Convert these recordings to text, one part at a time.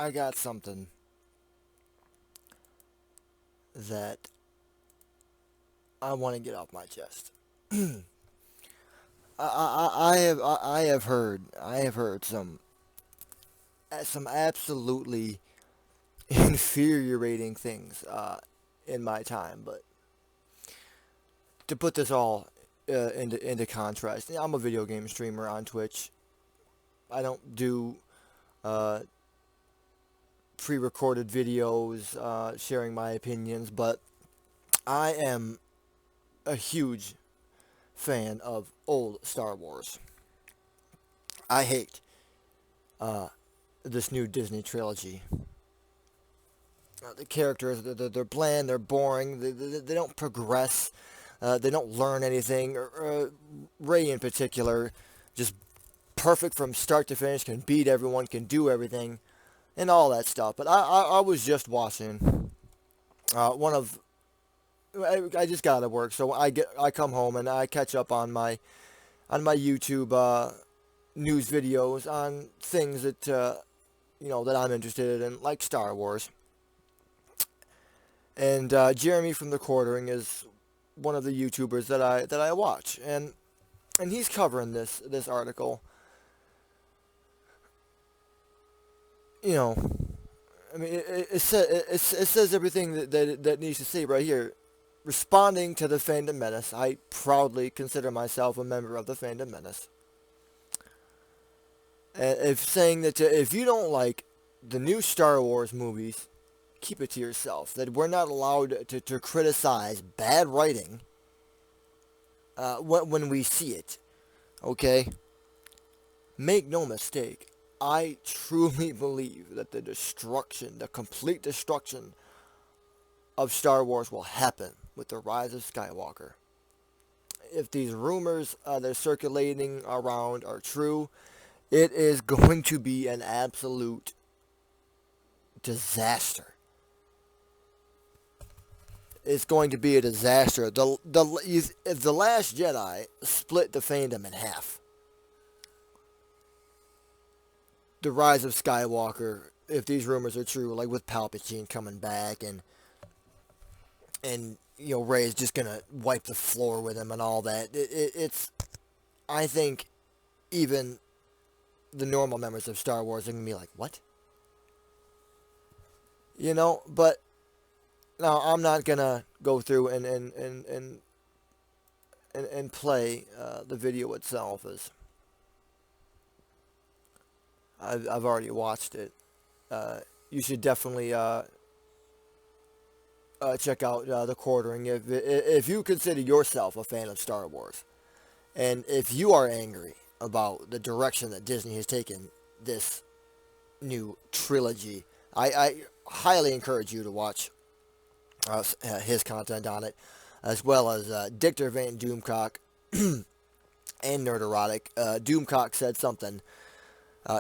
I got something that I want to get off my chest. I have heard some absolutely infuriating things in my time. But to put this all into contrast, I'm a video game streamer on Twitch. I don't do uh, pre-recorded videos sharing my opinions, but I am a huge fan of old Star Wars. I hate uh, this new Disney trilogy. The characters, they're bland, they're boring, they don't progress, they don't learn anything. Ray in particular, just perfect from start to finish, can beat everyone, can do everything, and all that stuff. But I was just watching one of I just got out of work, so I come home and I catch up on my YouTube news videos on things that that I'm interested in, like Star Wars. And Jeremy from the Quartering is one of the YouTubers that I watch, and he's covering this article. You know, I mean, it says everything that needs to say right here. Responding to the Fandom Menace, I proudly consider myself a member of the Fandom Menace. And if saying that if you don't like the new Star Wars movies, keep it to yourself. That we're not allowed to criticize bad writing when we see it. Okay? Make no mistake. I truly believe that the complete destruction of Star Wars will happen with the rise of Skywalker. If these rumors that are circulating around are true, it is going to be an absolute disaster. It's going to be a disaster. The Last Jedi split the fandom in half. The rise of Skywalker, if these rumors are true, like with Palpatine coming back and Rey is just gonna wipe the floor with him and all that. It's I think even the normal members of Star Wars are gonna be like, what? But now I'm not gonna go through and play the video itself, as I've already watched it. You should definitely check out the Quartering if you consider yourself a fan of Star Wars, and if you are angry about the direction that Disney has taken this new trilogy. I highly encourage you to watch his content on it, as well as Dictor Van Doomcock and Nerderotic. Doomcock said something.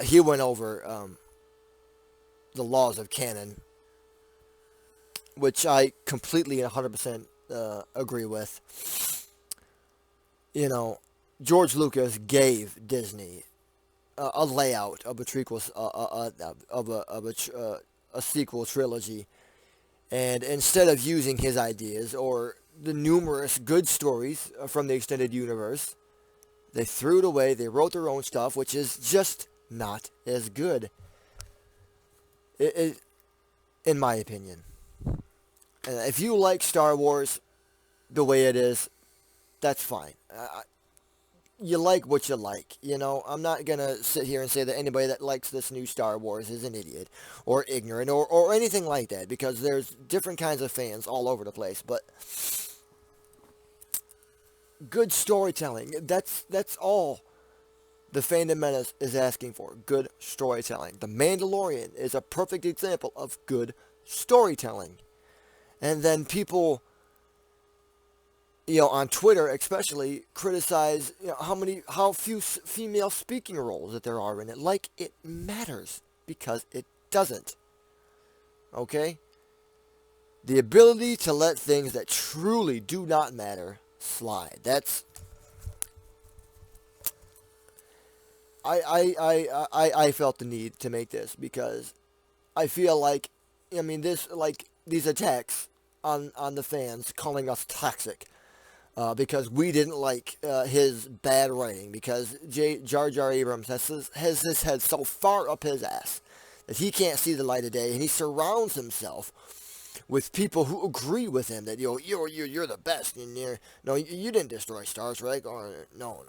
He went over the laws of canon, which I completely and 100% agree with. George Lucas gave Disney a layout of a prequel, a sequel trilogy, and instead of using his ideas or the numerous good stories from the extended universe, they threw it away. They wrote their own stuff, which is just not as good, in my opinion. If you like Star Wars the way it is, that's fine. You like what you like. I'm not going to sit here and say that anybody that likes this new Star Wars is an idiot or ignorant or anything like that, because there's different kinds of fans all over the place. But good storytelling, that's all the Fandom Menace is asking for. Good storytelling. The Mandalorian is a perfect example of good storytelling. And then people, on Twitter especially, criticize how few female speaking roles that there are in it, like it matters, because it doesn't. Okay? The ability to let things that truly do not matter slide. That's I felt the need to make this because I feel like, I mean, these attacks on the fans calling us toxic, because we didn't like his bad writing, because Jar Jar Abrams has his head so far up his ass that he can't see the light of day, and he surrounds himself with people who agree with him that you're the best, and you didn't destroy Star Trek, or no,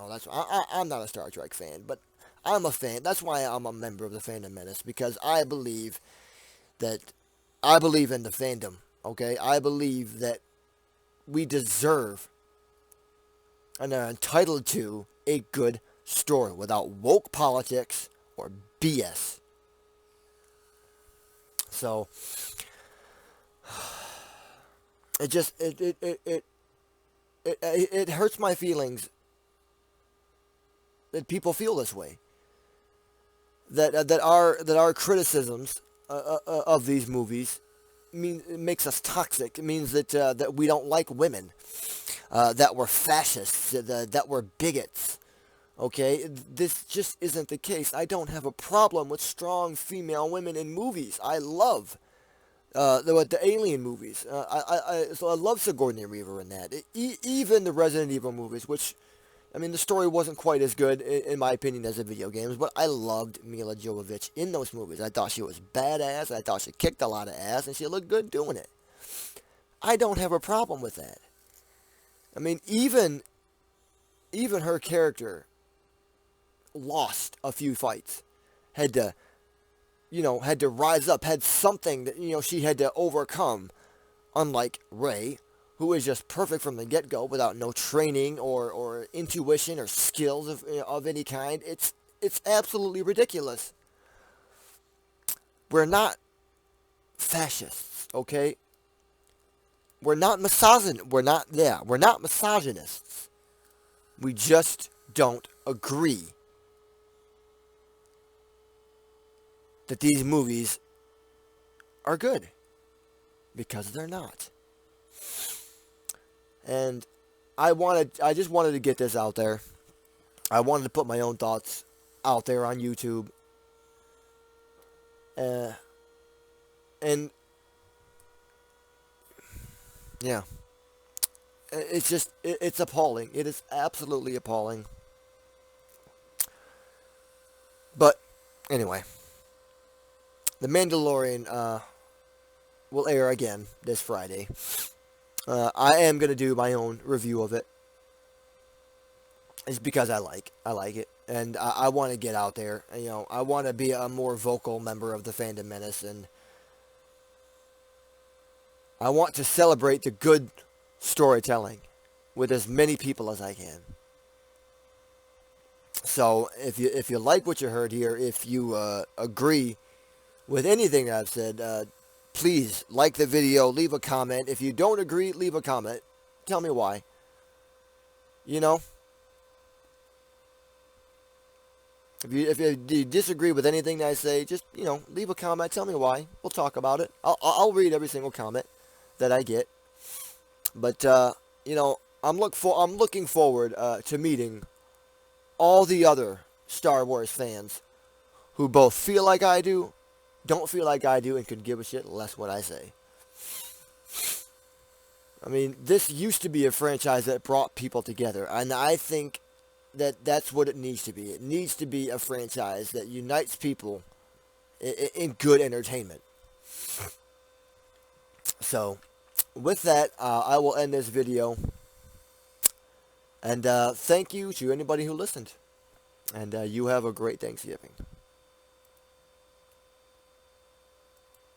that's I'm not a Star Trek fan, but I'm a fan. That's why I'm a member of the Fandom Menace, because that I believe in the fandom. Okay, I believe that we deserve and are entitled to a good story without woke politics or BS. So it just it hurts my feelings that people feel this way. That our criticisms of these movies it makes us toxic. It means that we don't like women, that we're fascists, that we're bigots. Okay, this just isn't the case. I don't have a problem with strong female women in movies. I love the Alien movies. So I love Sigourney Weaver in that. Even the Resident Evil movies, which, I mean, the story wasn't quite as good, in my opinion, as the video games, but I loved Mila Jovovich in those movies. I thought she was badass. I thought she kicked a lot of ass, and she looked good doing it. I don't have a problem with that. I mean, even her character lost a few fights, had to rise up, had something that she had to overcome, unlike Rey, who is just perfect from the get-go without no training or intuition or skills of any kind. It's absolutely ridiculous. We're not fascists, okay? We're not misogynists. We just don't agree that these movies are good, because they're not. And I just wanted to get this out there. I wanted to put my own thoughts out there on YouTube. And yeah, it's appalling. It is absolutely appalling. But anyway, The Mandalorian will air again this Friday. I am going to do my own review of it. It's because I like it. And I want to get out there. I want to be a more vocal member of the Fandom Menace. And I want to celebrate the good storytelling with as many people as I can. So if you like what you heard here, if you agree with anything I've said, please like the video, leave a comment. If you don't agree, leave a comment. Tell me why. If you disagree with anything that I say, just leave a comment. Tell me why. We'll talk about it. I'll read every single comment that I get. But I'm looking forward to meeting all the other Star Wars fans who both feel like I do, don't feel like I do, and could give a shit less what I say. I mean, this used to be a franchise that brought people together, and I think that's what it needs to be. It needs to be a franchise that unites people in good entertainment. So, with that, I will end this video. And thank you to anybody who listened. And you have a great Thanksgiving.